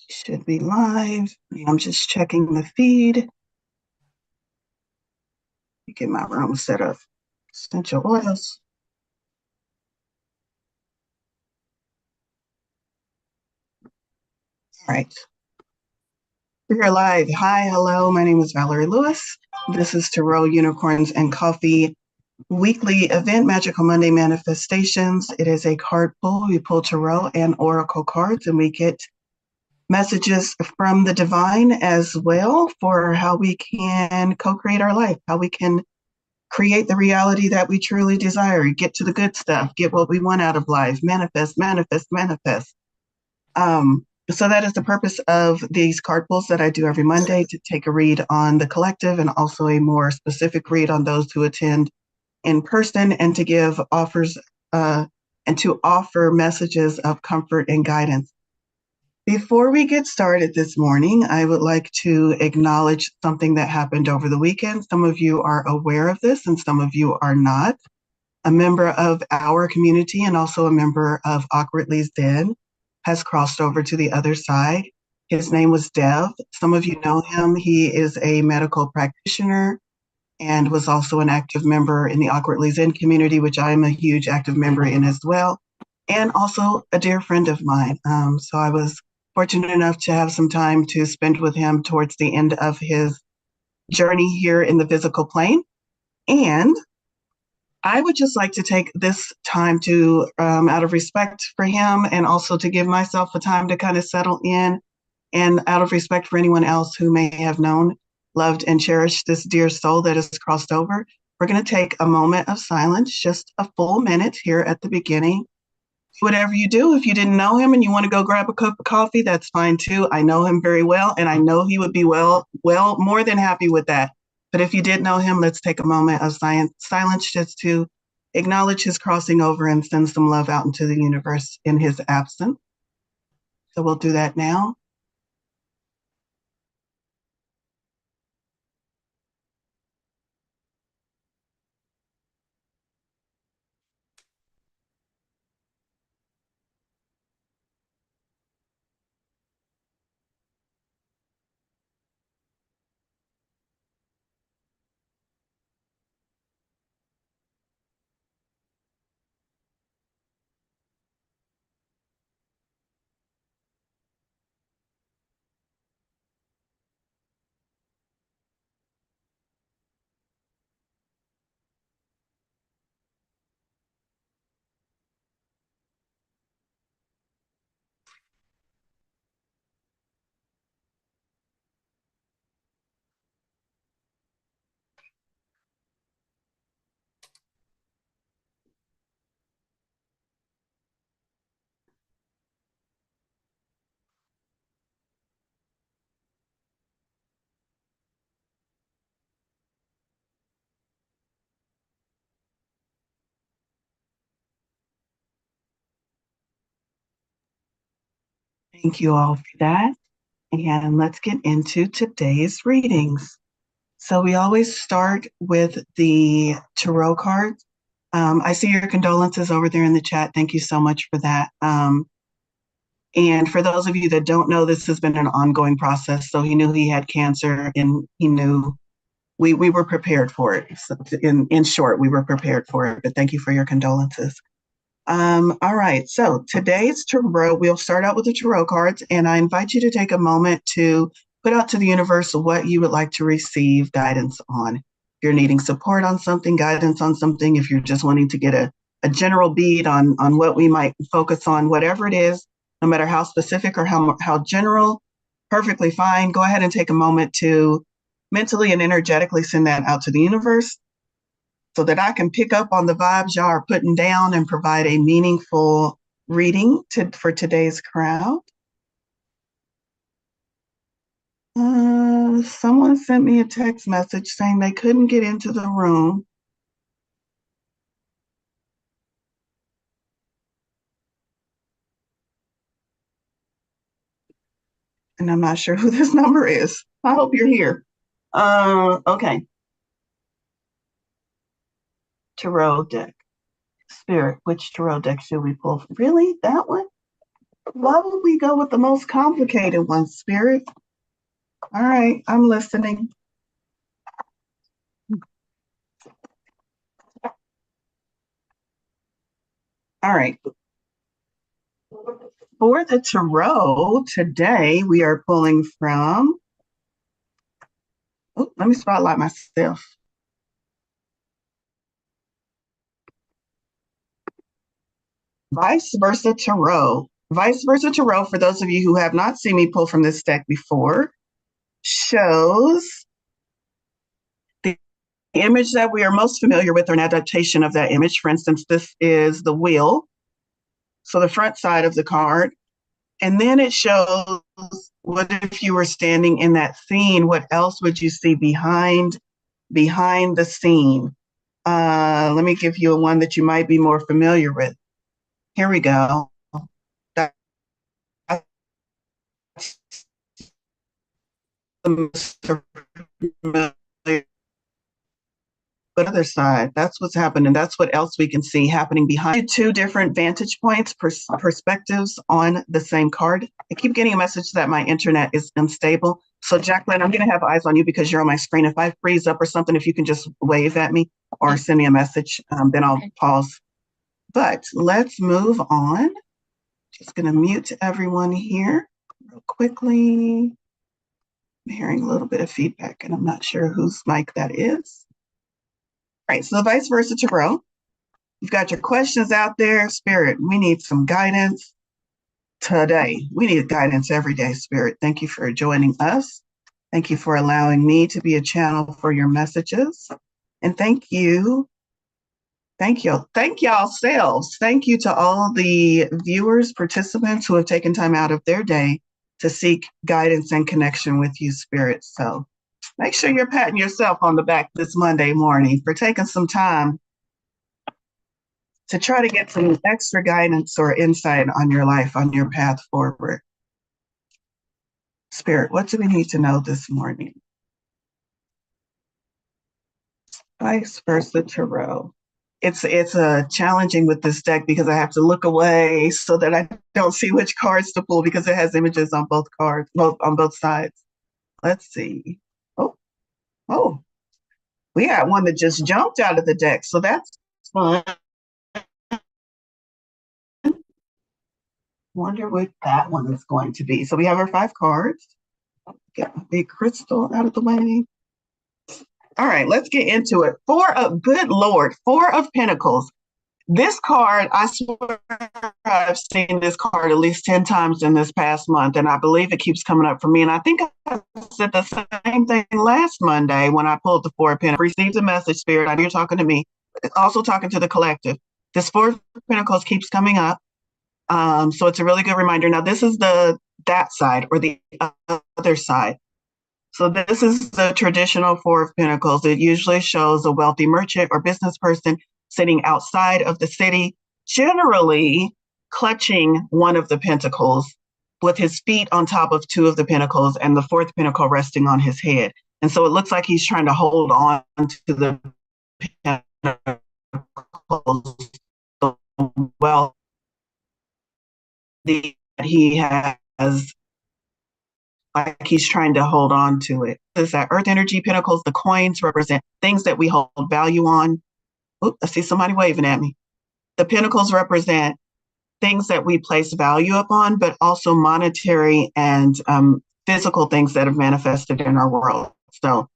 Should be live. I'm just checking the feed. Get my room set up. Essential oils. All right. We're live. Hi, hello. My name is Valorie Lewis. This is Tarot Unicorns and Coffee weekly event, Magical Monday Manifestations. It is a card pull. We pull tarot and oracle cards, and we get messages from the divine as well for how we can co-create our life, how we can create the reality that we truly desire, get to the good stuff, get what we want out of life, manifest, manifest, manifest. So that is the purpose of these card pulls that I do every Monday, to take a read on the collective and also a more specific read on those who attend in person, and to give offers and to offer messages of comfort and guidance. Before we get started this morning, I would like to acknowledge something that happened over the weekend. Some of you are aware of this and some of you are not. A member of our community and also a member of Awkwardly's Den has crossed over to the other side. His name was Dev. Some of you know him. He is a medical practitioner and was also an active member in the Awkwardly's Den community, which I am a huge active member in as well, and also a dear friend of mine. So I was fortunate enough to have some time to spend with him towards the end of his journey here in the physical plane. And I would just like to take this time to, out of respect for him, and also to give myself a time to kind of settle in, and out of respect for anyone else who may have known, loved, and cherished this dear soul that has crossed over, we're going to take a moment of silence, just a full minute here at the beginning. Whatever you do, if you didn't know him and you want to go grab a cup of coffee, that's fine too. I know him very well, and I know he would be well, more than happy with that. But if you did know him, let's take a moment of silence just to acknowledge his crossing over and send some love out into the universe in his absence. So we'll do that now. Thank you all for that. And let's get into today's readings. So we always start with the tarot cards. I see your condolences over there in the chat. Thank you so much for that. And for those of you that don't know, this has been an ongoing process. So he knew he had cancer, and he knew we were prepared for it. So in short, we were prepared for it. But thank you for your condolences. All right, so today's tarot, we'll start out with the tarot cards, and I invite you to take a moment to put out to the universe what you would like to receive guidance on. If you're needing support on something, guidance on something, if you're just wanting to get a general bead on what we might focus on, whatever it is, no matter how specific or how general, perfectly fine. Go ahead and take a moment to mentally and energetically send that out to the universe, so that I can pick up on the vibes y'all are putting down and provide a meaningful reading for today's crowd. Someone sent me a text message saying they couldn't get into the room. And I'm not sure who this number is. I hope you're here. Okay. Tarot deck. Spirit, which tarot deck should we pull? Really? That one? Why would we go with the most complicated one, Spirit? All right, I'm listening. All right. For the tarot today, we are pulling from, let me spotlight myself. Vice versa tarot. Vice versa tarot, for those of you who have not seen me pull from this deck before, shows the image that we are most familiar with or an adaptation of that image. For instance, this is the wheel. So the front side of the card. And then it shows what if you were standing in that scene, what else would you see behind the scene? Let me give you a one that you might be more familiar with. Here we go. That's the most familiar. But other side, that's what's happening. That's what else we can see happening behind two different vantage points, perspectives on the same card. I keep getting a message that my internet is unstable. So Jacqueline, I'm going to have eyes on you because you're on my screen. If I freeze up or something, if you can just wave at me or send me a message, then I'll pause. But let's move on. Just going to mute everyone here real quickly. I'm hearing a little bit of feedback and I'm not sure whose mic that is. All right, so the vice versa tarot. You've got your questions out there. Spirit, we need some guidance today. We need guidance every day, Spirit. Thank you for joining us. Thank you for allowing me to be a channel for your messages. And thank you. Thank y'all selves. Thank you to all the viewers, participants who have taken time out of their day to seek guidance and connection with you, Spirit. So make sure you're patting yourself on the back this Monday morning for taking some time to try to get some extra guidance or insight on your life, on your path forward. Spirit, what do we need to know this morning? Vice versa tarot. It's challenging with this deck because I have to look away so that I don't see which cards to pull because it has images on both cards, on both sides. Let's see. Oh, we got one that just jumped out of the deck, so that's fun. Wonder what that one is going to be. So we have our 5 cards. Get my big crystal out of the way. All right, let's get into it. Good Lord, 4 of Pentacles. This card, I swear I've seen this card at least 10 times in this past month, and I believe it keeps coming up for me. And I think I said the same thing last Monday when I pulled the 4 of Pentacles. Received a message, Spirit. I know you're talking to me, also talking to the collective. This 4 of Pentacles keeps coming up. So it's a really good reminder. Now, this is that side or the other side. So this is the traditional 4 of Pentacles. It usually shows a wealthy merchant or business person sitting outside of the city, generally clutching one of the pentacles with his feet on top of 2 of the pentacles and the 4th pentacle resting on his head. And so it looks like he's trying to hold on to the pentacles, the wealth that he has, like he's trying to hold on to it. Is that earth energy pentacles? The coins represent things that we hold value on. Oops, I see somebody waving at me. The pentacles represent things that we place value upon, but also monetary and physical things that have manifested in our world. So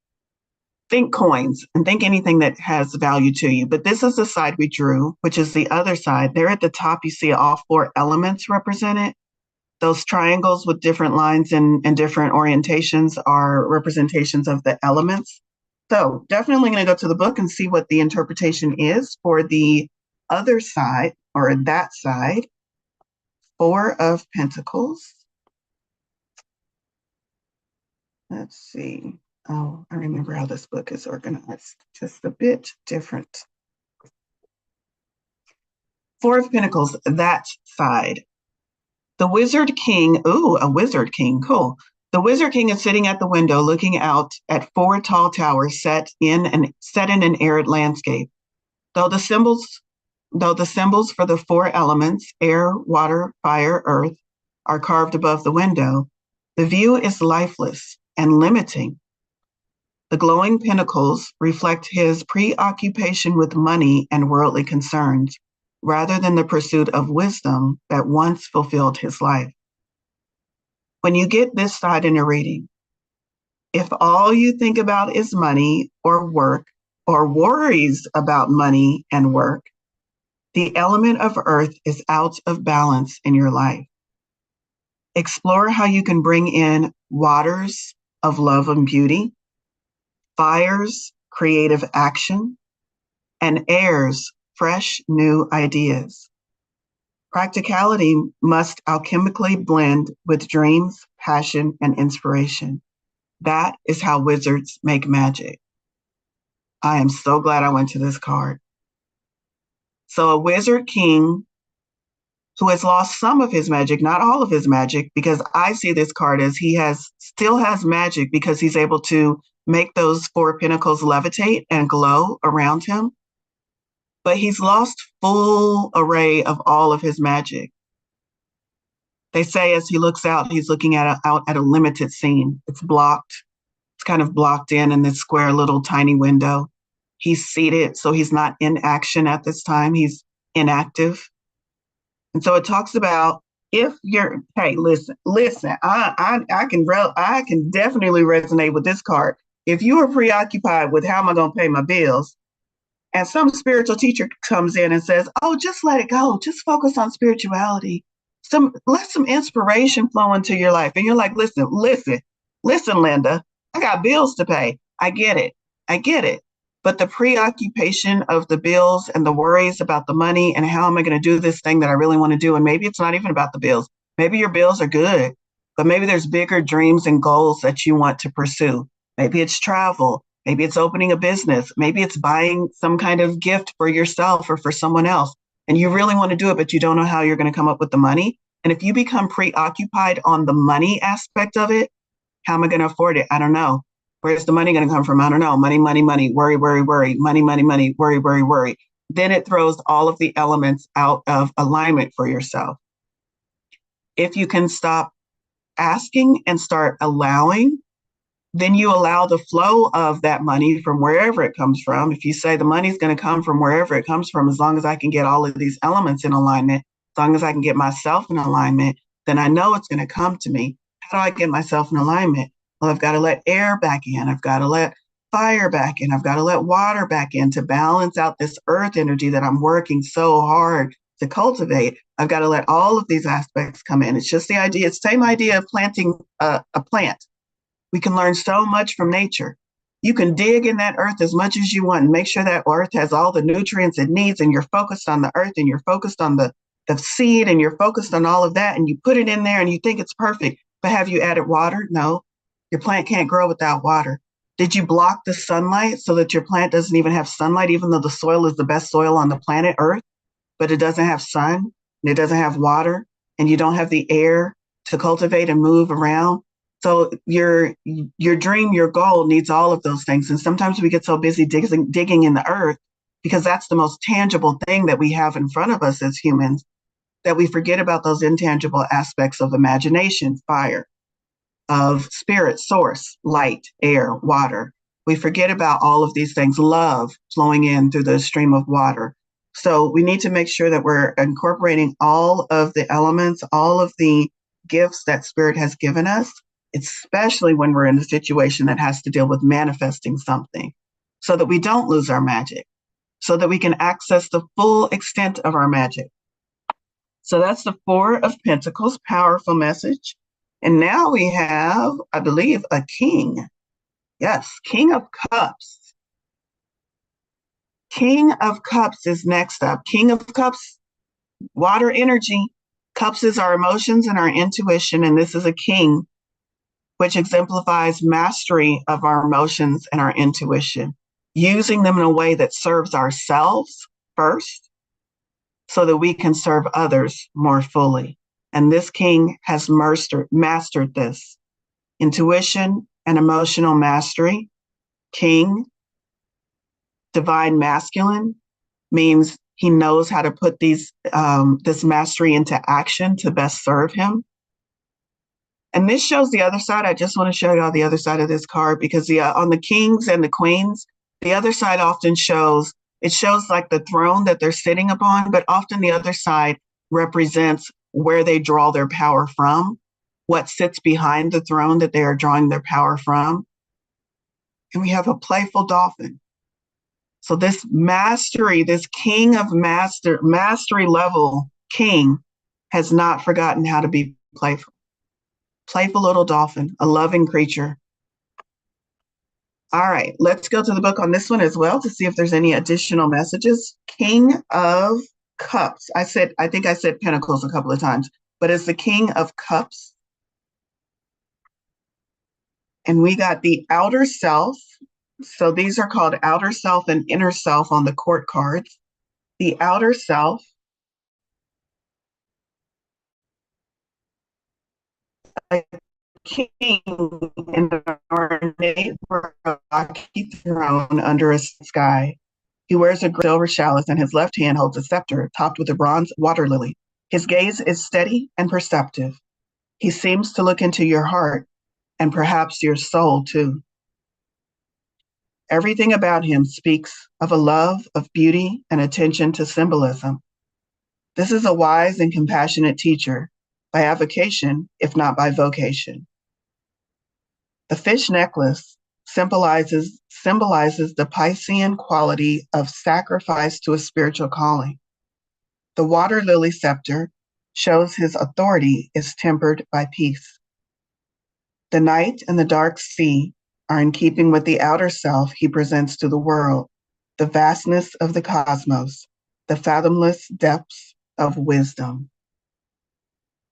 think coins and think anything that has value to you. But this is the side we drew, which is the other side. There at the top, you see all 4 elements represented. Those triangles with different lines and different orientations are representations of the elements. So definitely going to go to the book and see what the interpretation is for the other side or that side. 4 of Pentacles. Let's see. Oh, I remember how this book is organized. Just a bit different. 4 of Pentacles, that side. The Wizard King, ooh, a Wizard King, cool. The Wizard King is sitting at the window looking out at 4 tall towers set in an arid landscape. Though the symbols for the 4 elements, air, water, fire, earth, are carved above the window, the view is lifeless and limiting. The glowing pinnacles reflect his preoccupation with money and worldly concerns, rather than the pursuit of wisdom that once fulfilled his life. When you get this side in a reading, if all you think about is money or work, or worries about money and work, the element of earth is out of balance in your life. Explore how you can bring in waters of love and beauty, fires, creative action, and airs, fresh new ideas. Practicality must alchemically blend with dreams, passion, and inspiration. That is how wizards make magic. I am so glad I went to this card. So a wizard king who has lost some of his magic, not all of his magic, because I see this card as he still has magic because he's able to make those four pinnacles levitate and glow around him. But he's lost full array of all of his magic. They say as he looks out, he's looking out at a limited scene. It's blocked. It's kind of blocked in this square little tiny window. He's seated, so he's not in action at this time. He's inactive. And so it talks about if you're, hey, listen, I can definitely resonate with this card. If you are preoccupied with how am I going to pay my bills, and some spiritual teacher comes in and says, oh, just let it go. Just focus on spirituality. Let some inspiration flow into your life. And you're like, listen, Linda, I got bills to pay. I get it. But the preoccupation of the bills and the worries about the money and how am I going to do this thing that I really want to do? And maybe it's not even about the bills. Maybe your bills are good, but maybe there's bigger dreams and goals that you want to pursue. Maybe it's travel. Maybe it's opening a business. Maybe it's buying some kind of gift for yourself or for someone else. And you really want to do it, but you don't know how you're going to come up with the money. And if you become preoccupied on the money aspect of it, how am I going to afford it? I don't know. Where's the money going to come from? I don't know. Money, worry, worry. Money, worry. Then it throws all of the elements out of alignment for yourself. If you can stop asking and start allowing, then you allow the flow of that money from wherever it comes from. If you say the money's going to come from wherever it comes from, as long as I can get all of these elements in alignment, as long as I can get myself in alignment, then I know it's going to come to me. How do I get myself in alignment? Well, I've got to let air back in. I've got to let fire back in. I've got to let water back in to balance out this earth energy that I'm working so hard to cultivate. I've got to let all of these aspects come in. It's just the idea. It's the same idea of planting a plant. We can learn so much from nature. You can dig in that earth as much as you want and make sure that earth has all the nutrients it needs, and you're focused on the earth and you're focused on the seed and you're focused on all of that, and you put it in there and you think it's perfect. But have you added water? No. Your plant can't grow without water. Did you block the sunlight so that your plant doesn't even have sunlight, even though the soil is the best soil on the planet Earth, but it doesn't have sun and it doesn't have water and you don't have the air to cultivate and move around? So your dream, your goal needs all of those things. And sometimes we get so busy digging in the earth because that's the most tangible thing that we have in front of us as humans, that we forget about those intangible aspects of imagination, fire, of spirit, source, light, air, water. We forget about all of these things, love flowing in through the stream of water. So we need to make sure that we're incorporating all of the elements, all of the gifts that spirit has given us, especially when we're in a situation that has to deal with manifesting something, so that we don't lose our magic, so that we can access the full extent of our magic. So that's the Four of Pentacles, powerful message. And now we have, I believe, a king. Yes, King of Cups. King of Cups is next up. King of Cups, water energy. Cups is our emotions and our intuition, and this is a king, which exemplifies mastery of our emotions and our intuition, using them in a way that serves ourselves first so that we can serve others more fully. And this king has mastered this. Intuition and emotional mastery. King, divine masculine, means he knows how to put this mastery into action to best serve him. And this shows the other side. I just want to show you all the other side of this card because on the kings and the queens, the other side often shows, it shows like the throne that they're sitting upon, but often the other side represents where they draw their power from, what sits behind the throne that they are drawing their power from. And we have a playful dolphin. So this mastery, this king of mastery level king has not forgotten how to be playful. Playful little dolphin, a loving creature. All right, let's go to the book on this one as well to see if there's any additional messages. King of Cups. I think I said Pentacles a couple of times, but it's the King of Cups. And we got the outer self. So these are called outer self and inner self on the court cards. The outer self. A king in an ornate rocky throne under a sky. He wears a silver chalice, and his left hand holds a scepter topped with a bronze water lily. His gaze is steady and perceptive. He seems to look into your heart and perhaps your soul too. Everything about him speaks of a love of beauty and attention to symbolism. This is a wise and compassionate teacher by avocation, if not by vocation. The fish necklace symbolizes the Piscean quality of sacrifice to a spiritual calling. The water lily scepter shows his authority is tempered by peace. The night and the dark sea are in keeping with the outer self he presents to the world, the vastness of the cosmos, the fathomless depths of wisdom.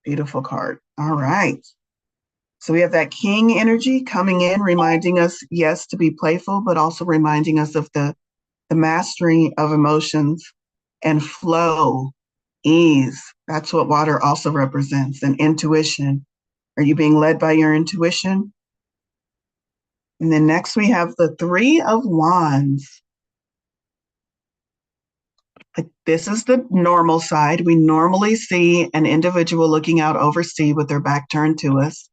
Beautiful card. All right. So we have that king energy coming in, reminding us, yes, to be playful, but also reminding us of the mastery of emotions and flow, ease. That's what water also represents, and intuition. Are you being led by your intuition? And then next we have the Three of Wands. This is the normal side. We normally see an individual looking out over sea with their back turned to us.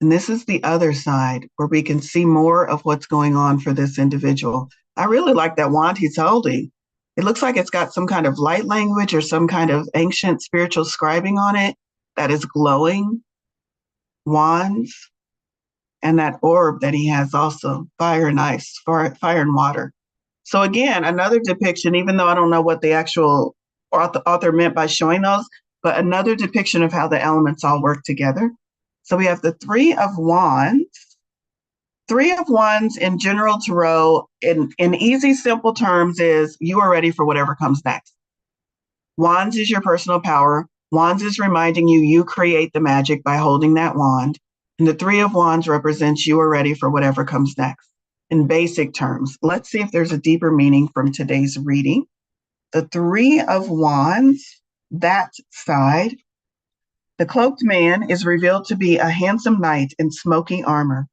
And this is the other side where we can see more of what's going on for this individual. I really like that wand he's holding. It looks like it's got some kind of light language or some kind of ancient spiritual scribing on it that is glowing. Wands. And that orb that he has also, fire and ice, fire and water. So again, another depiction, even though I don't know what the actual author meant by showing those, but another depiction of how the elements all work together. So we have the Three of Wands. Three of Wands in general tarot, in easy, simple terms, is you are ready for whatever comes next. Wands is your personal power. Wands is reminding you you create the magic by holding that wand. And the Three of Wands represents you are ready for whatever comes next. In basic terms, let's see if there's a deeper meaning from today's reading. The Three of Wands, that side. The cloaked man is revealed to be a handsome knight in smoky armor.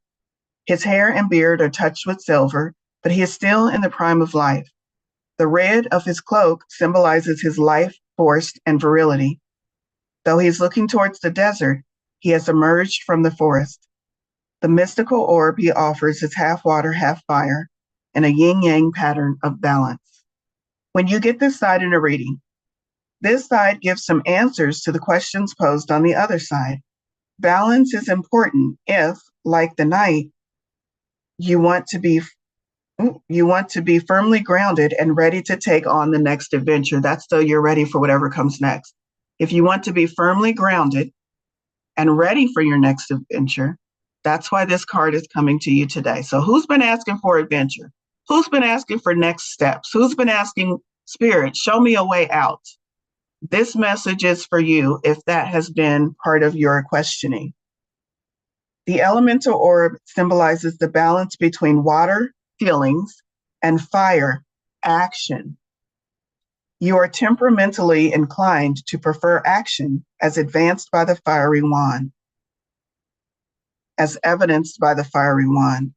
His hair and beard are touched with silver, but he is still in the prime of life. The red of his cloak symbolizes his life force and virility. Though he is looking towards the desert, he has emerged from the forest. The mystical orb he offers is half water, half fire, and a yin-yang pattern of balance. When you get this side in a reading, this side gives some answers to the questions posed on the other side. Balance is important if, like the knight, you want to be firmly grounded and ready to take on the next adventure. That's so you're ready for whatever comes next. If you want to be firmly grounded and ready for your next adventure, that's why this card is coming to you today. So who's been asking for adventure? Who's been asking for next steps? Who's been asking, Spirit, show me a way out? This message is for you if that has been part of your questioning. The elemental orb symbolizes the balance between water, feelings, and fire, action. You are temperamentally inclined to prefer action as advanced by the fiery wand, as evidenced by the fiery wand.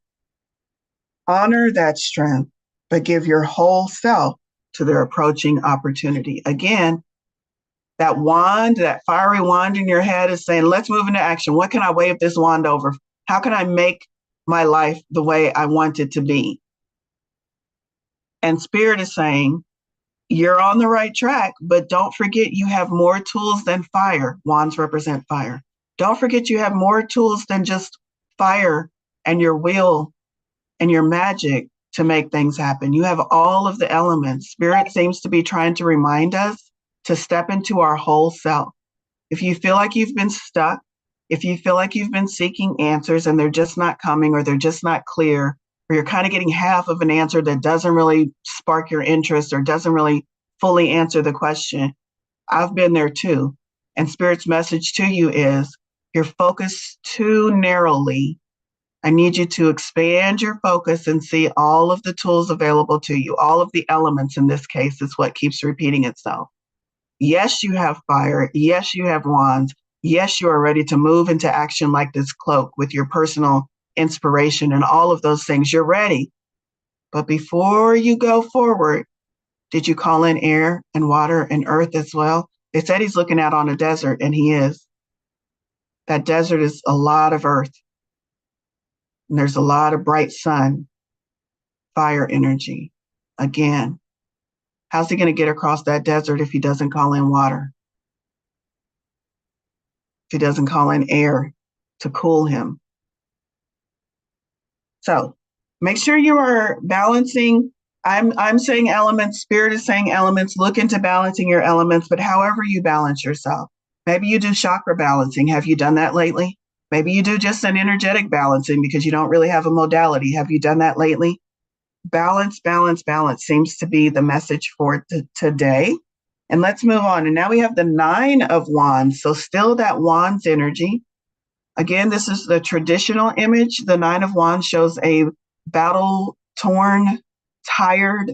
Honor that strength, but give your whole self to their approaching opportunity. Again, That wand, that fiery wand in your head is saying, let's move into action. What can I wave this wand over? How can I make my life the way I want it to be? And Spirit is saying, you're on the right track, but don't forget you have more tools than fire. Wands represent fire. Don't forget you have more tools than just fire and your will and your magic to make things happen. You have all of the elements. Spirit seems to be trying to remind us to step into our whole self. If you feel like you've been stuck, if you feel like you've been seeking answers and they're just not coming or they're just not clear, or you're kind of getting half of an answer that doesn't really spark your interest or doesn't really fully answer the question, I've been there too. And Spirit's message to you is you're focused too narrowly. I need you to expand your focus and see all of the tools available to you. All of the elements in this case is what keeps repeating itself. Yes, you have fire. Yes, you have wands. Yes, you are ready to move into action like this cloak with your personal inspiration and all of those things. You're ready. But before you go forward, did you call in air and water and earth as well? They said he's looking out on a desert, and he is. That desert is a lot of earth. And there's a lot of bright sun, fire energy. Again, how's he going to get across that desert if he doesn't call in water? If he doesn't call in air to cool him? So make sure you are balancing. I'm saying elements, Spirit is saying elements. Look into balancing your elements, but however you balance yourself. Maybe you do chakra balancing. Have you done that lately? Maybe you do just an energetic balancing because you don't really have a modality. Have you done that lately? Balance, balance, balance seems to be the message for today. And let's move on. And now we have the 9 of Wands. So still that Wands energy. Again, this is the traditional image. The 9 of Wands shows a battle-torn, tired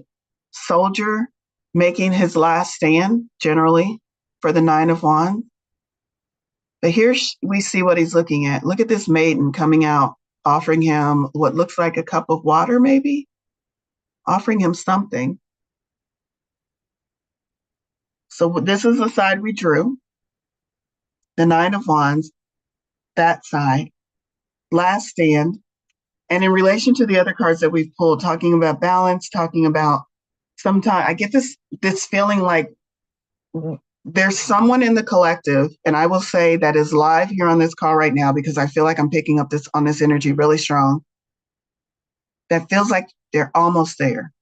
soldier making his last stand, generally, for the 9 of Wands. But here we see what he's looking at. Look at this maiden coming out, offering him what looks like a cup of water, maybe? Offering him something. So this is the side we drew. The 9 of Wands, that side, last stand. And in relation to the other cards that we've pulled, talking about balance, talking about sometimes I get this feeling like there's someone in the collective, and I will say that is live here on this call right now because I feel like I'm picking up this energy really strong. That feels like they're almost there.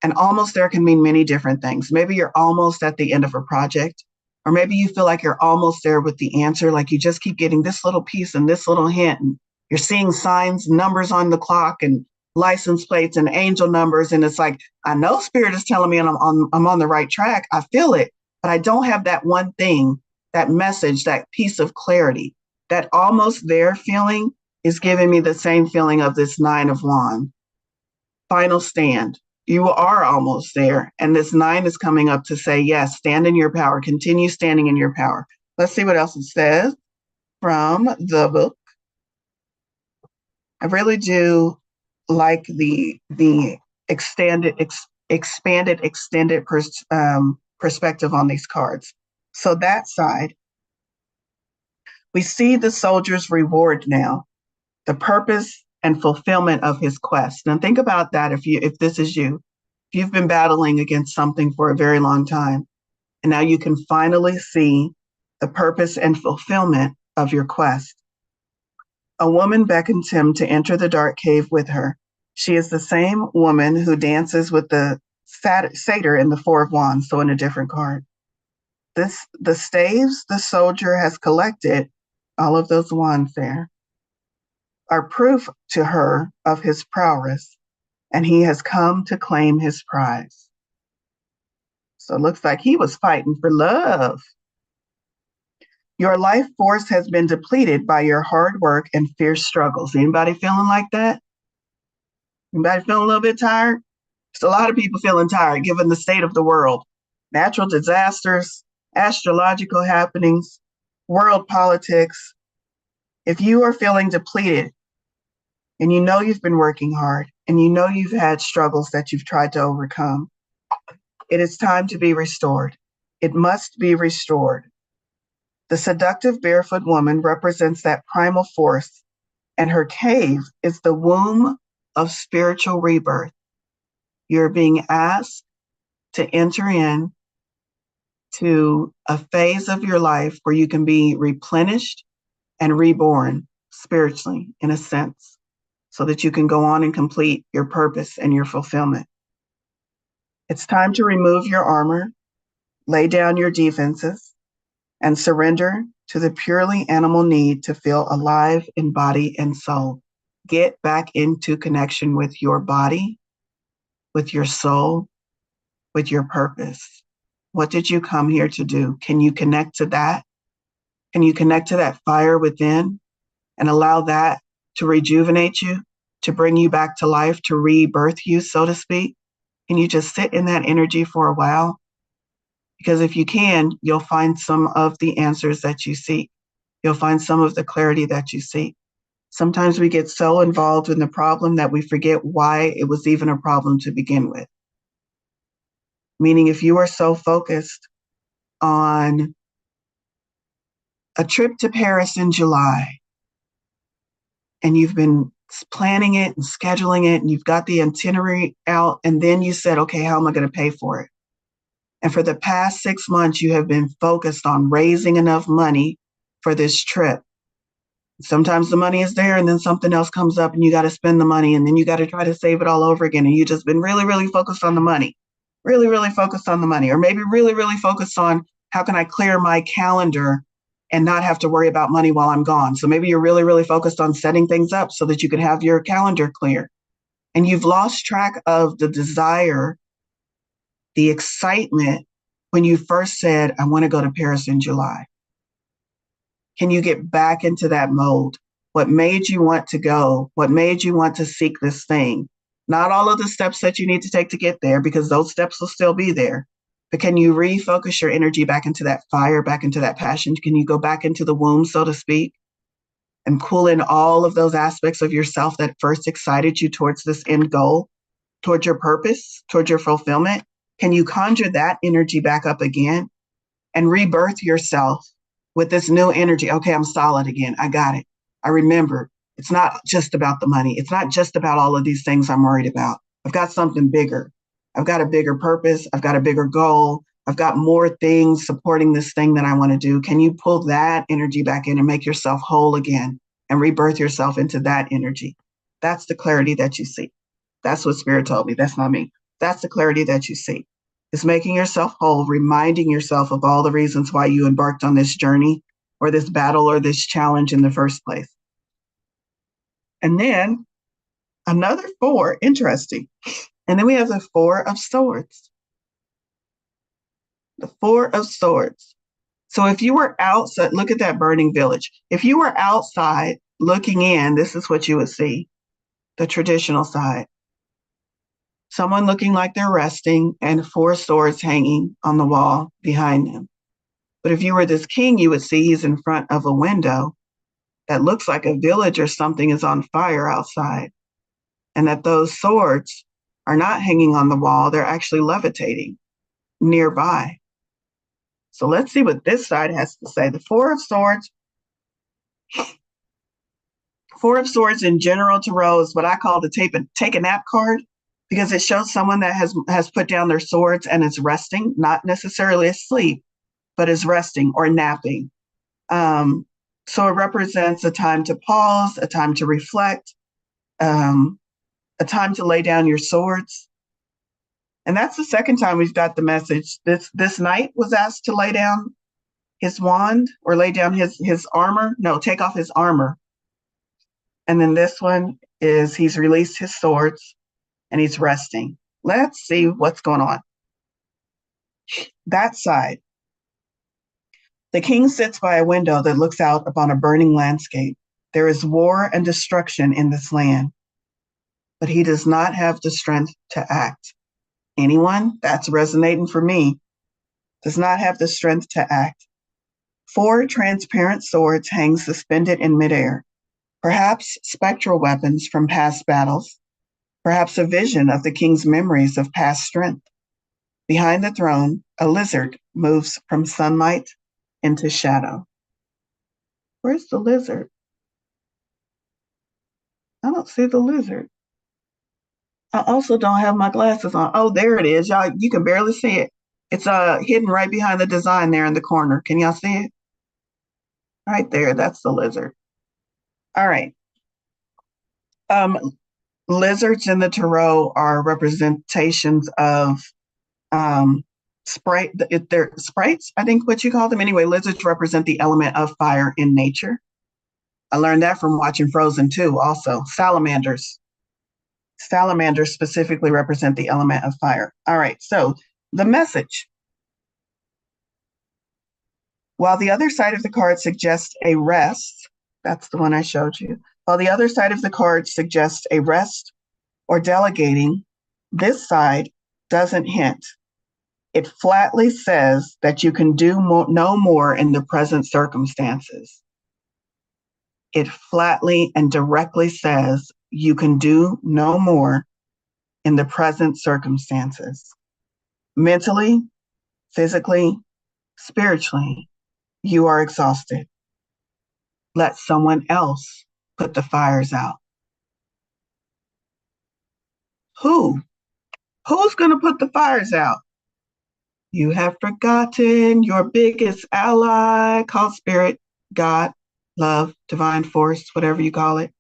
And almost there can mean many different things. Maybe you're almost at the end of a project, or maybe you feel like you're almost there with the answer, like you just keep getting this little piece and this little hint, and you're seeing signs, numbers on the clock, and license plates and angel numbers, and it's like, I know Spirit is telling me I'm on the right track. I feel it, but I don't have that one thing, that message, that piece of clarity. That almost there feeling is giving me the same feeling of this 9 of Wands. Final stand. You are almost there. And this 9 is coming up to say, yes, stand in your power. Continue standing in your power. Let's see what else it says from the book. I really do like the expanded perspective on these cards. So that side, we see the soldier's reward now, the purpose and fulfillment of his quest. Now think about that if this is you. If you've been battling against something for a very long time, and now you can finally see the purpose and fulfillment of your quest. A woman beckons him to enter the dark cave with her. She is the same woman who dances with the satyr in the 4 of Wands, so in a different card. The staves the soldier has collected, all of those wands there, are proof to her of his prowess, and he has come to claim his prize. So it looks like he was fighting for love. Your life force has been depleted by your hard work and fierce struggles. Anybody feeling like that? Anybody feeling a little bit tired? There's a lot of people feeling tired given the state of the world. Natural disasters, astrological happenings, world politics. If you are feeling depleted and you know you've been working hard and you know you've had struggles that you've tried to overcome, it is time to be restored. It must be restored. The seductive barefoot woman represents that primal force, and her cave is the womb of spiritual rebirth. You're being asked to enter in to a phase of your life where you can be replenished and reborn spiritually, in a sense, so that you can go on and complete your purpose and your fulfillment. It's time to remove your armor, lay down your defenses, and surrender to the purely animal need to feel alive in body and soul. Get back into connection with your body, with your soul, with your purpose. What did you come here to do? Can you connect to that? Can you connect to that fire within and allow that to rejuvenate you, to bring you back to life, to rebirth you, so to speak? Can you just sit in that energy for a while? Because if you can, you'll find some of the answers that you seek. You'll find some of the clarity that you seek. Sometimes we get so involved in the problem that we forget why it was even a problem to begin with. Meaning, if you are so focused on a trip to Paris in July, and you've been planning it and scheduling it, and you've got the itinerary out, and then you said, okay, how am I going to pay for it? And for the past 6 months, you have been focused on raising enough money for this trip. Sometimes the money is there and then something else comes up and you got to spend the money and then you got to try to save it all over again. And you've just been really, really focused on the money, really, really focused on the money, or maybe really, really focused on how can I clear my calendar and not have to worry about money while I'm gone. So maybe you're really, really focused on setting things up so that you can have your calendar clear. And you've lost track of the desire, the excitement when you first said, I want to go to Paris in July. Can you get back into that mode? What made you want to go? What made you want to seek this thing? Not all of the steps that you need to take to get there, because those steps will still be there. But can you refocus your energy back into that fire, back into that passion? Can you go back into the womb, so to speak, and pull in all of those aspects of yourself that first excited you towards this end goal, towards your purpose, towards your fulfillment? Can you conjure that energy back up again and rebirth yourself with this new energy? Okay, I'm solid again. I got it. I remember. It's not just about the money. It's not just about all of these things I'm worried about. I've got something bigger. I've got a bigger purpose. I've got a bigger goal. I've got more things supporting this thing that I want to do. Can you pull that energy back in and make yourself whole again and rebirth yourself into that energy? That's the clarity that you seek. That's what Spirit told me. That's not me. That's the clarity that you seek. It's making yourself whole, reminding yourself of all the reasons why you embarked on this journey or this battle or this challenge in the first place. And then another 4, interesting. And then we have the 4 of Swords. The 4 of Swords. So if you were outside, look at that burning village. If you were outside looking in, this is what you would see, the traditional side. Someone looking like they're resting and 4 swords hanging on the wall behind them. But if you were this king, you would see he's in front of a window that looks like a village or something is on fire outside. And that those swords are not hanging on the wall, they're actually levitating nearby. So let's see what this side has to say. The 4 of Swords. 4 of Swords in general tarot is what I call the take a nap card, because it shows someone that has put down their swords and is resting, not necessarily asleep, but is resting or napping. So it represents a time to pause, a time to reflect, a time to lay down your swords. And that's the second time we've got the message. This knight was asked to lay down his wand or lay down his armor. No, take off his armor. And then this one is he's released his swords and he's resting. Let's see what's going on. That side. The king sits by a window that looks out upon a burning landscape. There is war and destruction in this land, but he does not have the strength to act. Anyone? That's resonating for me. Does not have the strength to act. 4 transparent swords hang suspended in midair, perhaps spectral weapons from past battles, perhaps a vision of the king's memories of past strength. Behind the throne, a lizard moves from sunlight into shadow. Where's the lizard? I don't see the lizard. I also don't have my glasses on. Oh, there it is. Y'all, you can barely see it. It's hidden right behind the design there in the corner. Can y'all see it? Right there, that's the lizard. All right. Lizards in the tarot are representations of sprite. They're sprites, I think what you call them. Anyway, lizards represent the element of fire in nature. I learned that from watching Frozen 2 also. Salamanders. Salamanders specifically represent the element of fire. All right, so the message. While the other side of the card suggests a rest, that's the one I showed you. While the other side of the card suggests a rest or delegating, this side doesn't hint. It flatly says that you can do no more in the present circumstances. It flatly and directly says you can do no more in the present circumstances. Mentally, physically, spiritually, you are exhausted. Let someone else put the fires out. Who? Who's going to put the fires out? You have forgotten your biggest ally called Spirit, God, love, divine force, whatever you call it.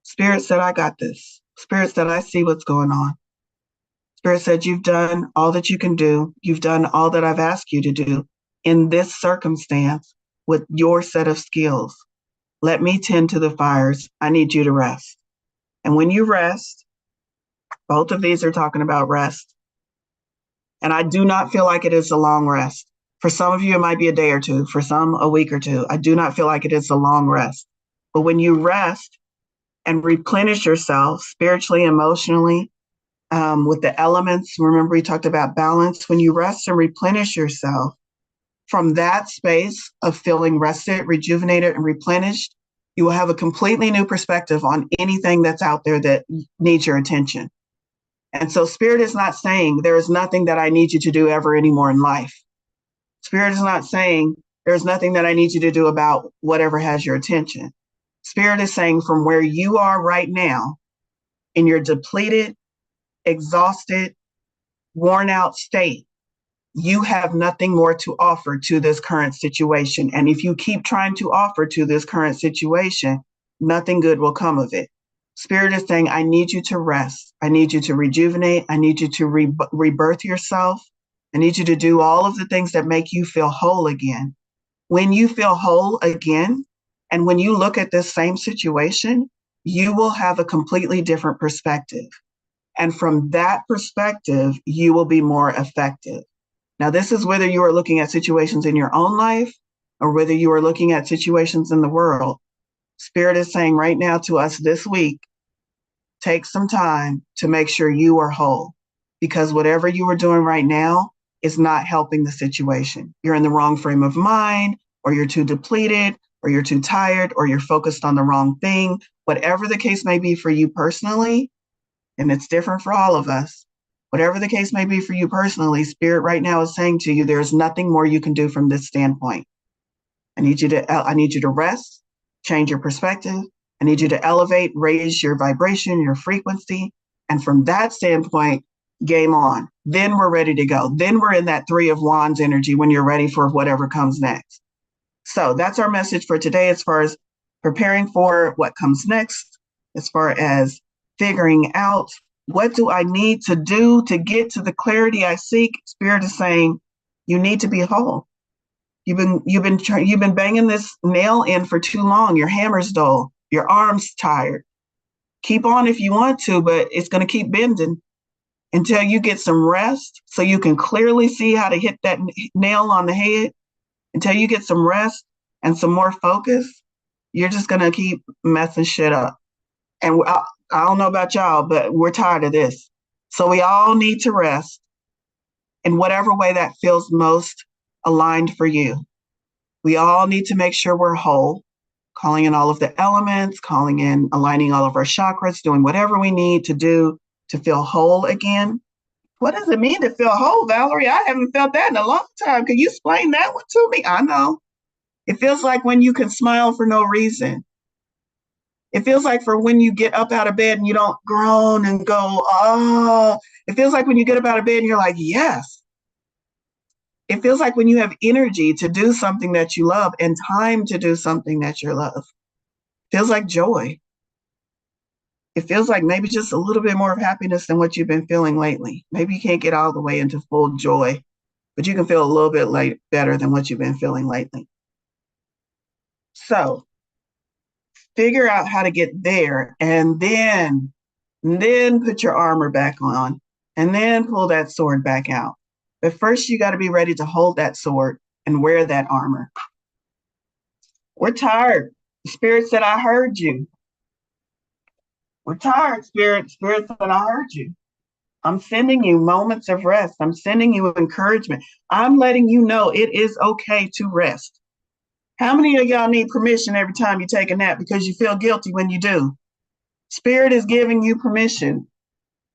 Spirit said, I got this. Spirit said, I see what's going on. Spirit said, you've done all that you can do. You've done all that I've asked you to do in this circumstance with your set of skills. Let me tend to the fires. I need you to rest. And when you rest, both of these are talking about rest. And I do not feel like it is a long rest. For some of you, it might be a day or two. For some, a week or two. I do not feel like it is a long rest. But when you rest and replenish yourself spiritually, emotionally, with the elements, remember we talked about balance. When you rest and replenish yourself from that space of feeling rested, rejuvenated, and replenished, you will have a completely new perspective on anything that's out there that needs your attention. And so Spirit is not saying there is nothing that I need you to do ever anymore in life. Spirit is not saying there's nothing that I need you to do about whatever has your attention. Spirit is saying from where you are right now, in your depleted, exhausted, worn out state, you have nothing more to offer to this current situation. And if you keep trying to offer to this current situation, nothing good will come of it. Spirit is saying, I need you to rest. I need you to rejuvenate. I need you to rebirth yourself. I need you to do all of the things that make you feel whole again. When you feel whole again, and when you look at this same situation, you will have a completely different perspective. And from that perspective, you will be more effective. Now, this is whether you are looking at situations in your own life or whether you are looking at situations in the world. Spirit is saying right now to us this week, take some time to make sure you are whole, because whatever you are doing right now is not helping the situation. You're in the wrong frame of mind, or you're too depleted, or you're too tired, or you're focused on the wrong thing. Whatever the case may be for you personally, and it's different for all of us, whatever the case may be for you personally, Spirit right now is saying to you, there's nothing more you can do from this standpoint. I need you to rest, change your perspective. I need you to elevate, raise your vibration, your frequency. And from that standpoint, game on. Then we're ready to go. Then we're in that 3 of Wands energy when you're ready for whatever comes next. So that's our message for today as far as preparing for what comes next, as far as figuring out what do I need to do to get to the clarity I seek. Spirit is saying you need to be whole. You've been banging this nail in for too long. Your hammer's dull. Your arm's tired. Keep on if you want to, but it's going to keep bending until you get some rest so you can clearly see how to hit that nail on the head. Until you get some rest and some more focus, you're just going to keep messing shit up. And I don't know about y'all, but we're tired of this. So we all need to rest in whatever way that feels most aligned for you. We all need to make sure we're whole, calling in all of the elements, calling in, aligning all of our chakras, doing whatever we need to do to feel whole again. What does it mean to feel whole, Valorie? I haven't felt that in a long time. Can you explain that one to me? I know. It feels like when you can smile for no reason. It feels like for when you get up out of bed and you don't groan and go, oh. It feels like when you get up out of bed and you're like, yes. It feels like when you have energy to do something that you love and time to do something that you love. It feels like joy. It feels like maybe just a little bit more of happiness than what you've been feeling lately. Maybe you can't get all the way into full joy, but you can feel a little bit better than what you've been feeling lately. So figure out how to get there, and then put your armor back on, and then pull that sword back out. But first, you got to be ready to hold that sword and wear that armor. We're tired. Spirit said, I heard you. We're tired, Spirit. Spirit said, I heard you. I'm sending you moments of rest. I'm sending you encouragement. I'm letting you know it is okay to rest. How many of y'all need permission every time you take a nap because you feel guilty when you do? Spirit is giving you permission.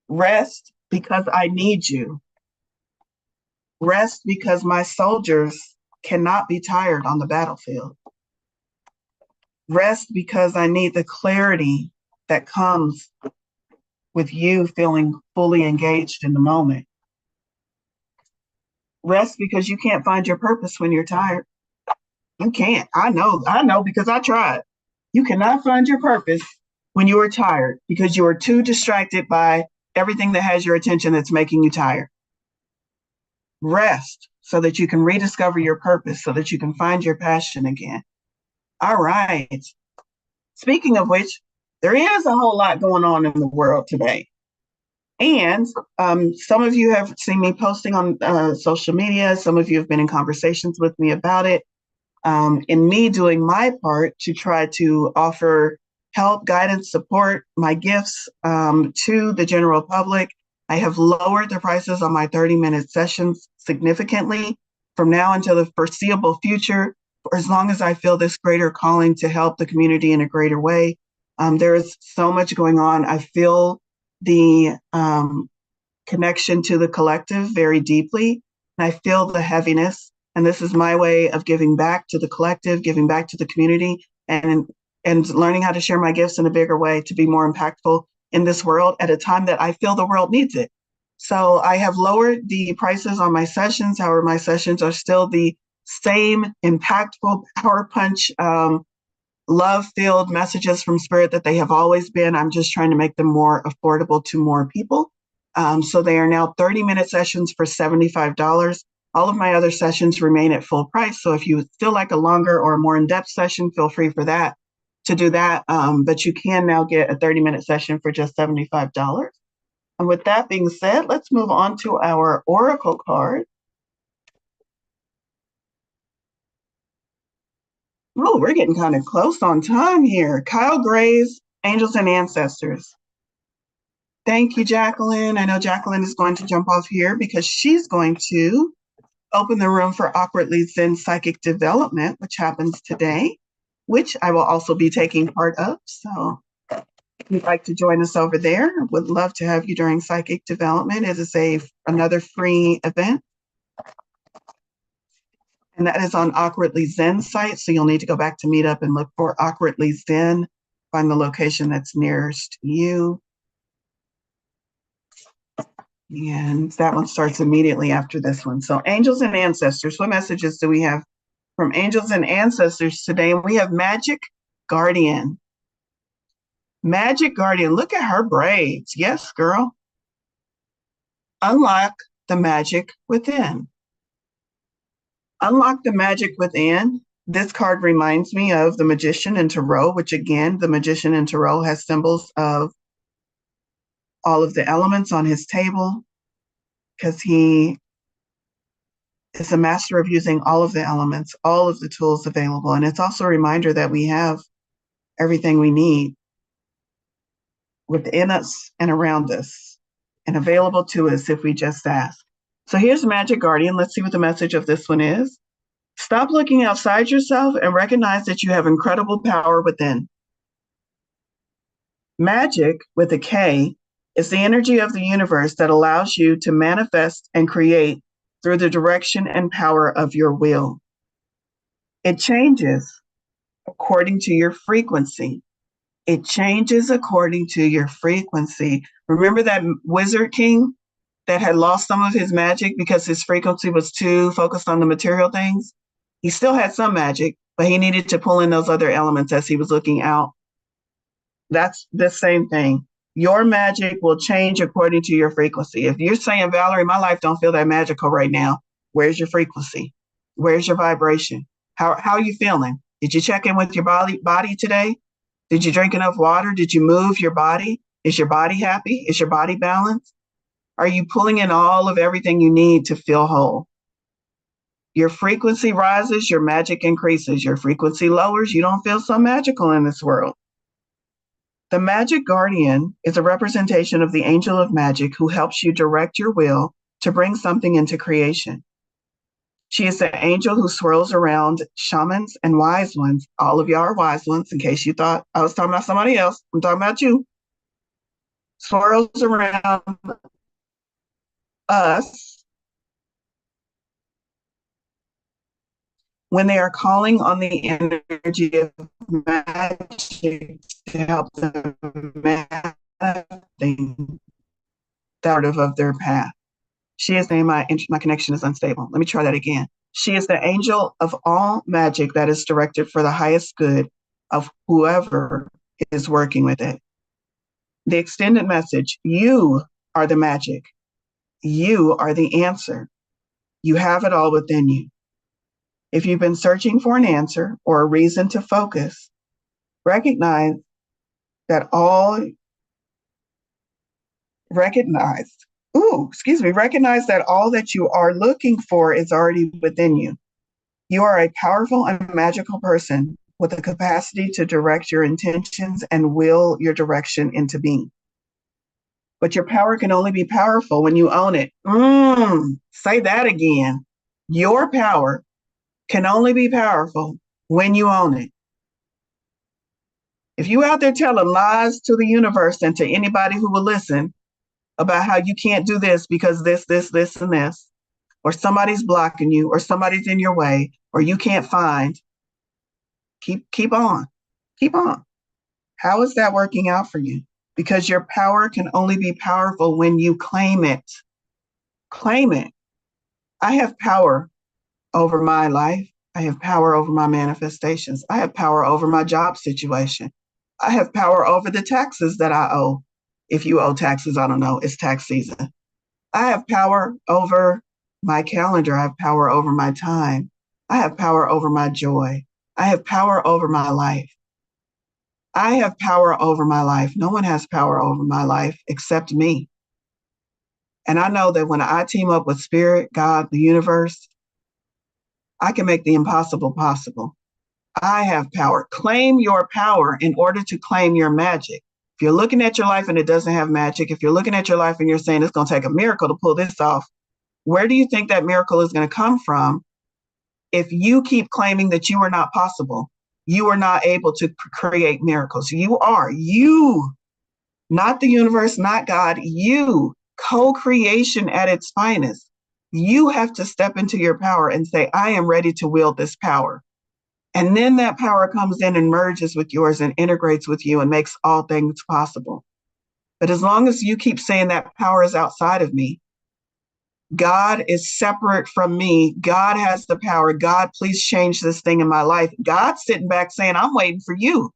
Rest because I need you. Rest because my soldiers cannot be tired on the battlefield. Rest because I need the clarity that comes with you feeling fully engaged in the moment. Rest because you can't find your purpose when you're tired. You can't. I know because I tried. You cannot find your purpose when you are tired because you are too distracted by everything that has your attention that's making you tired. Rest so that you can rediscover your purpose, so that you can find your passion again. All right. Speaking of which, there is a whole lot going on in the world today. And some of you have seen me posting on social media. Some of you have been in conversations with me about it. In me doing my part to try to offer help, guidance, support, my gifts to the general public. I have lowered the prices on my 30-minute sessions significantly from now until the foreseeable future, for as long as I feel this greater calling to help the community in a greater way. There is so much going on. I feel the connection to the collective very deeply, and I feel the heaviness. And this is my way of giving back to the collective, giving back to the community, and learning how to share my gifts in a bigger way to be more impactful in this world at a time that I feel the world needs it. So I have lowered the prices on my sessions. However, my sessions are still the same impactful power punch, love-filled messages from Spirit that they have always been. I'm just trying to make them more affordable to more people. So they are now 30-minute sessions for $75. All of my other sessions remain at full price. So if you still like a longer or more in-depth session, feel free to do that. But you can now get a 30-minute session for just $75. And with that being said, let's move on to our Oracle card. Oh, we're getting kind of close on time here. Kyle Gray's Angels and Ancestors. Thank you, Jacqueline. I know Jacqueline is going to jump off here because she's going to open the room for Awkwardly Zen Psychic Development, which happens today, which I will also be taking part of. So if you'd like to join us over there, would love to have you during Psychic Development. It is another free event. And that is on Awkwardly Zen site. So you'll need to go back to Meetup and look for Awkwardly Zen, find the location that's nearest you. And that one starts immediately after this one. So Angels and Ancestors, what messages do we have from Angels and Ancestors today? We have Magic Guardian. Magic Guardian, look at her braids. Yes, girl. Unlock the magic within. Unlock the magic within. This card reminds me of the Magician in Tarot, which again, the Magician in Tarot has symbols of all of the elements on his table because he is a master of using all of the elements, all of the tools available. And it's also a reminder that we have everything we need within us and around us and available to us if we just ask. So here's Magic Guardian. Let's see what the message of this one is. Stop looking outside yourself and recognize that you have incredible power within. Magic, with a K, It's the energy of the universe that allows you to manifest and create through the direction and power of your will. It changes according to your frequency. It changes according to your frequency. Remember that wizard king that had lost some of his magic because his frequency was too focused on the material things? He still had some magic, but he needed to pull in those other elements as he was looking out. That's the same thing. Your magic will change according to your frequency. If you're saying, Valorie, my life don't feel that magical right now, where's your frequency? Where's your vibration? How are you feeling? Did you check in with your body today? Did you drink enough water? Did you move your body? Is your body happy? Is your body balanced? Are you pulling in all of everything you need to feel whole? Your frequency rises, your magic increases. Your frequency lowers, you don't feel so magical in this world. The magic guardian is a representation of the angel of magic who helps you direct your will to bring something into creation. She is the angel who swirls around shamans and wise ones. All of y'all are wise ones, in case you thought I was talking about somebody else. I'm talking about you. Swirls around us when they are calling on the energy of magic to help them manifest out of their path. She is named my connection is unstable. Let me try that again. She is the angel of all magic that is directed for the highest good of whoever is working with it. The extended message, you are the magic. You are the answer. You have it all within you. If you've been searching for an answer or a reason to focus, recognize that all that you are looking for is already within you. You are a powerful and magical person with the capacity to direct your intentions and will your direction into being. But your power can only be powerful when you own it. Say that again. Your power can only be powerful when you own it. If you out there telling lies to the universe and to anybody who will listen about how you can't do this because this, and this, or somebody's blocking you, or somebody's in your way, or you can't find, keep on. How is that working out for you? Because your power can only be powerful when you claim it. Claim it. I have power over my life. I have power over my manifestations. I have power over my job situation. I have power over the taxes that I owe. If you owe taxes, I don't know, it's tax season. I have power over my calendar. I have power over my time. I have power over my joy. I have power over my life. I have power over my life. No one has power over my life except me. And I know that when I team up with Spirit, God, the universe, I can make the impossible possible. I have power. Claim your power in order to claim your magic. If you're looking at your life and it doesn't have magic, if you're looking at your life and you're saying it's going to take a miracle to pull this off, where do you think that miracle is going to come from if you keep claiming that you are not possible? You are not able to create miracles. You, not the universe, not God, you, co-creation at its finest. You have to step into your power and say, I am ready to wield this power. And then that power comes in and merges with yours and integrates with you and makes all things possible. But as long as you keep saying that power is outside of me, God is separate from me, God has the power, God, please change this thing in my life. God's sitting back saying, I'm waiting for you.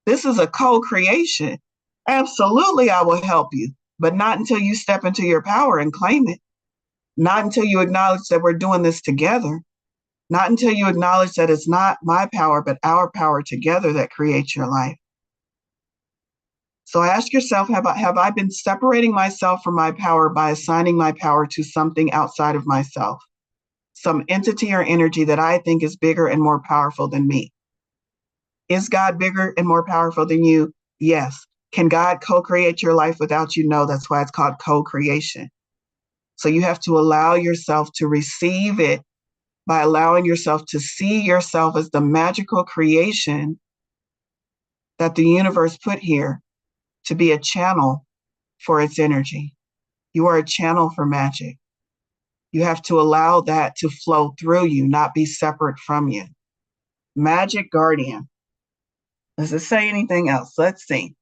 This is a co-creation. Absolutely, I will help you, but not until you step into your power and claim it. Not until you acknowledge that we're doing this together. Not until you acknowledge that it's not my power, but our power together that creates your life. So ask yourself, have I been separating myself from my power by assigning my power to something outside of myself? Some entity or energy that I think is bigger and more powerful than me. Is God bigger and more powerful than you? Yes. Can God co-create your life without you? No, that's why it's called co-creation. So you have to allow yourself to receive it by allowing yourself to see yourself as the magical creation that the universe put here to be a channel for its energy. You are a channel for magic. You have to allow that to flow through you, not be separate from you. Magic guardian. Does it say anything else? Let's see.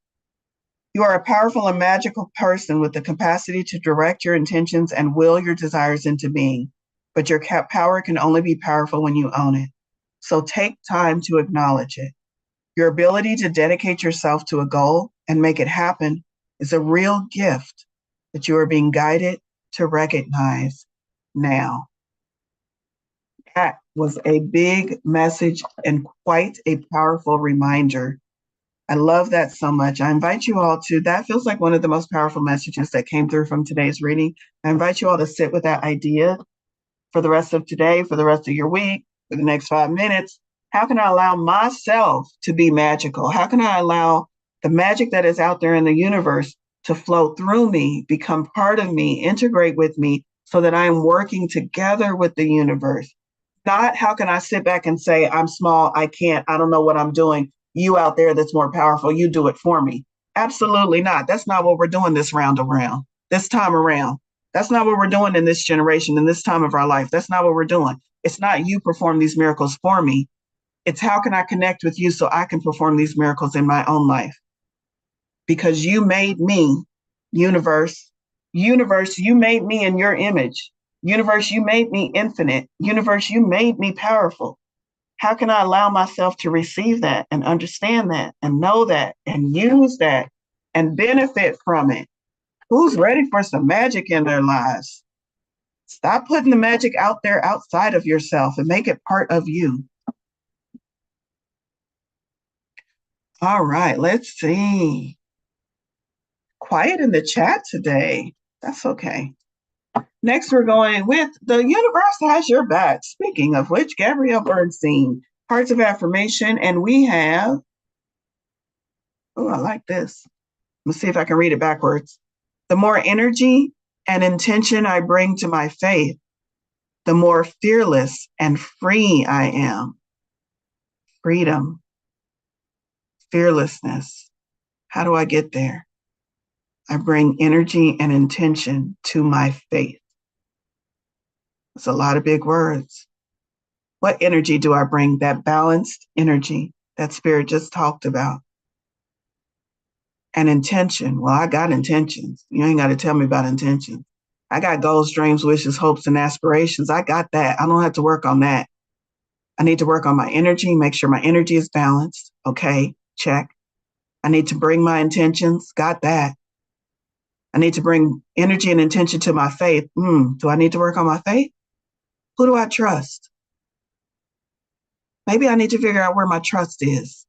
You are a powerful and magical person with the capacity to direct your intentions and will your desires into being. But your power can only be powerful when you own it. So take time to acknowledge it. Your ability to dedicate yourself to a goal and make it happen is a real gift that you are being guided to recognize now. That was a big message and quite a powerful reminder. I love that so much. I invite you all to, that feels like one of the most powerful messages that came through from today's reading. I invite you all to sit with that idea for the rest of today, for the rest of your week, for the next 5 minutes. How can I allow myself to be magical? How can I allow the magic that is out there in the universe to flow through me, become part of me, integrate with me, so that I'm working together with the universe? Not how can I sit back and say, I'm small, I can't, I don't know what I'm doing. You out there that's more powerful, you do it for me. Absolutely not. That's not what we're doing this time around. That's not what we're doing in this generation, in this time of our life. That's not what we're doing. It's not you perform these miracles for me. It's how can I connect with you so I can perform these miracles in my own life? Because you made me, universe. Universe, you made me in your image. Universe, you made me infinite. Universe, you made me powerful. How can I allow myself to receive that and understand that and know that and use that and benefit from it? Who's ready for some magic in their lives? Stop putting the magic out there outside of yourself and make it part of you. All right, let's see. Quiet in the chat today. That's okay. Next, we're going with the universe has your back. Speaking of which, Gabrielle Bernstein, Hearts of Affirmation, and we have, oh, I like this. Let's see if I can read it backwards. The more energy and intention I bring to my faith, the more fearless and free I am. Freedom, fearlessness. How do I get there? I bring energy and intention to my faith. It's a lot of big words. What energy do I bring? That balanced energy that Spirit just talked about. And intention. Well, I got intentions. You ain't got to tell me about intentions. I got goals, dreams, wishes, hopes, and aspirations. I got that. I don't have to work on that. I need to work on my energy, make sure my energy is balanced. Okay, check. I need to bring my intentions. Got that. I need to bring energy and intention to my faith. Do I need to work on my faith? Who do I trust? Maybe I need to figure out where my trust is.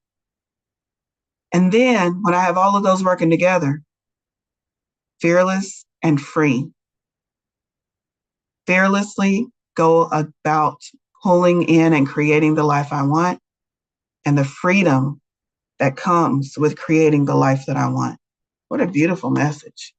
And then when I have all of those working together, fearless and free. Fearlessly go about pulling in and creating the life I want, and the freedom that comes with creating the life that I want. What a beautiful message.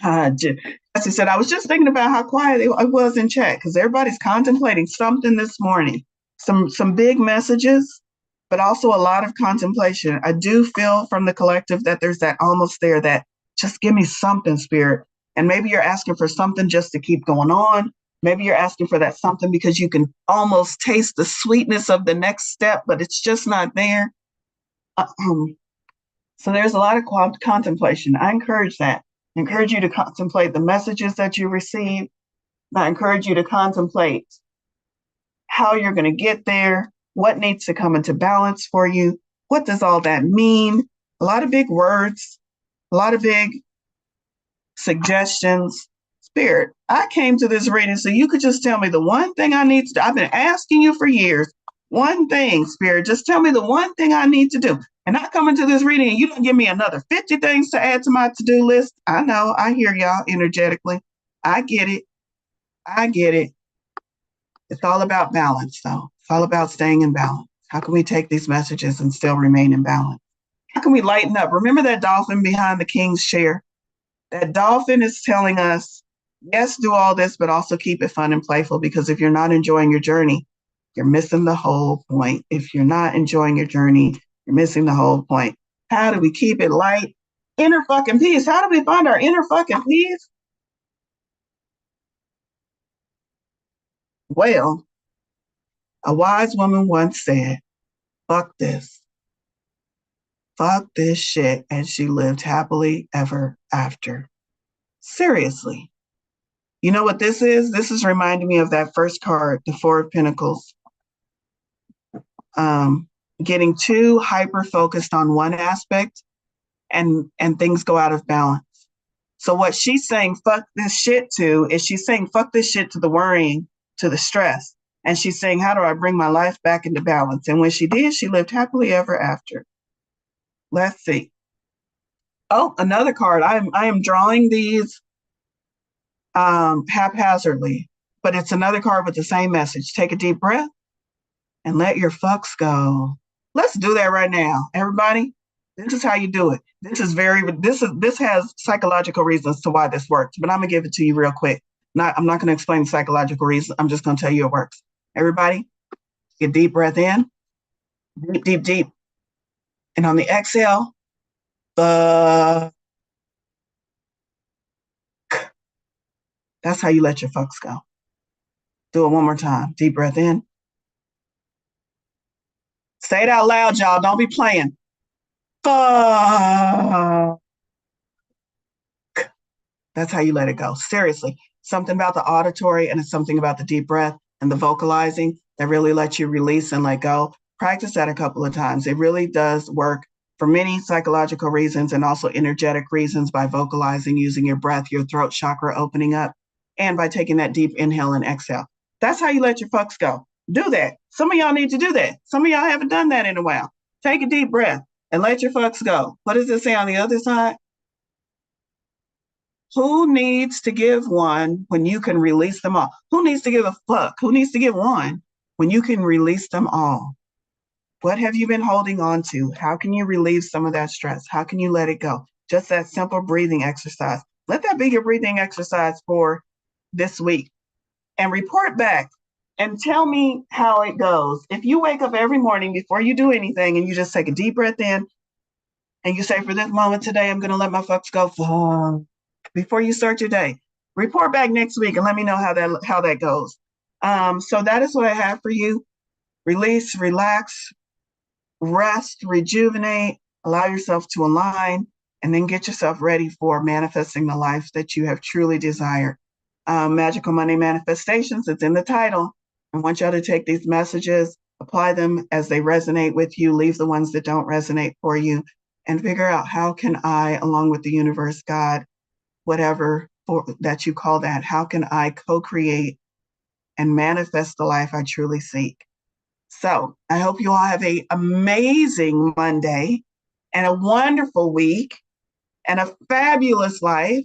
Jesse said, I was just thinking about how quiet it was in chat because everybody's contemplating something this morning. Some big messages, but also a lot of contemplation. I do feel from the collective that there's that almost there that just give me something, Spirit. And maybe you're asking for something just to keep going on. Maybe you're asking for that something because you can almost taste the sweetness of the next step, but it's just not there. So there's a lot of contemplation. I encourage that. I encourage you to contemplate the messages that you receive. I encourage you to contemplate how you're going to get there, what needs to come into balance for you. What does all that mean? A lot of big words, a lot of big suggestions. Spirit, I came to this reading so you could just tell me the one thing I need to do. I've been asking you for years. One thing, Spirit, just tell me the one thing I need to do. And I come into this reading and you don't give me another 50 things to add to my to-do list. I know, I hear y'all energetically. I get it. I get it. It's all about balance, though. It's all about staying in balance. How can we take these messages and still remain in balance? How can we lighten up? Remember that dolphin behind the king's chair? That dolphin is telling us, yes, do all this, but also keep it fun and playful, because if you're not enjoying your journey, you're missing the whole point. If you're not enjoying your journey, you're missing the whole point. How do we keep it light? Inner fucking peace. How do we find our inner fucking peace? Well, a wise woman once said, fuck this. Fuck this shit. And she lived happily ever after. Seriously. You know what this is? This is reminding me of that first card, the Four of Pentacles. Getting too hyper focused on one aspect and things go out of balance. So what she's saying fuck this shit to is she's saying fuck this shit to the worrying, to the stress. And she's saying, how do I bring my life back into balance? And when she did, she lived happily ever after. Let's see. Oh, another card. I am drawing these haphazardly, but it's another card with the same message. Take a deep breath and let your fucks go. Let's do that right now, everybody. This is how you do it. This has psychological reasons to why this works, but I'm gonna give it to you real quick. I'm not gonna explain the psychological reasons. I'm just gonna tell you it works. Everybody, get a deep breath in, deep, deep, deep, and on the exhale, that's how you let your fucks go. Do it one more time. Deep breath in. Say it out loud, y'all. Don't be playing. Fuck. That's how you let it go. Seriously. Something about the auditory and it's something about the deep breath and the vocalizing that really lets you release and let go. Practice that a couple of times. It really does work for many psychological reasons and also energetic reasons by vocalizing, using your breath, your throat chakra opening up, and by taking that deep inhale and exhale. That's how you let your fucks go. Do that. Some of y'all need to do that. Some of y'all haven't done that in a while. Take a deep breath and let your fucks go. What does it say on the other side? Who needs to give one when you can release them all? Who needs to give a fuck? Who needs to give one when you can release them all? What have you been holding on to? How can you relieve some of that stress? How can you let it go? Just that simple breathing exercise. Let that be your breathing exercise for this week. And report back and tell me how it goes. If you wake up every morning before you do anything and you just take a deep breath in and you say, for this moment today, I'm going to let my fucks go before you start your day. Report back next week and let me know how that goes. So that is what I have for you. Release, relax, rest, rejuvenate, allow yourself to align, and then get yourself ready for manifesting the life that you have truly desired. Magical Monday Manifestations, it's in the title. I want y'all to take these messages, apply them as they resonate with you, leave the ones that don't resonate for you, and figure out how can I, along with the universe, God, whatever that you call that, how can I co-create and manifest the life I truly seek? So I hope you all have an amazing Monday and a wonderful week and a fabulous life.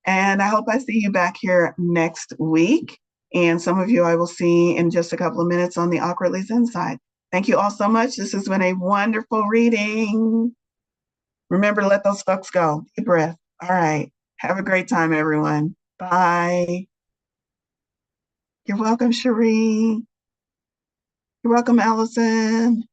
And I hope I see you back here next week. And some of you I will see in just a couple of minutes on the Awkwardly Zen side. Thank you all so much. This has been a wonderful reading. Remember to let those fucks go. Deep breath. All right. Have a great time, everyone. Bye. You're welcome, Cherie. You're welcome, Allison.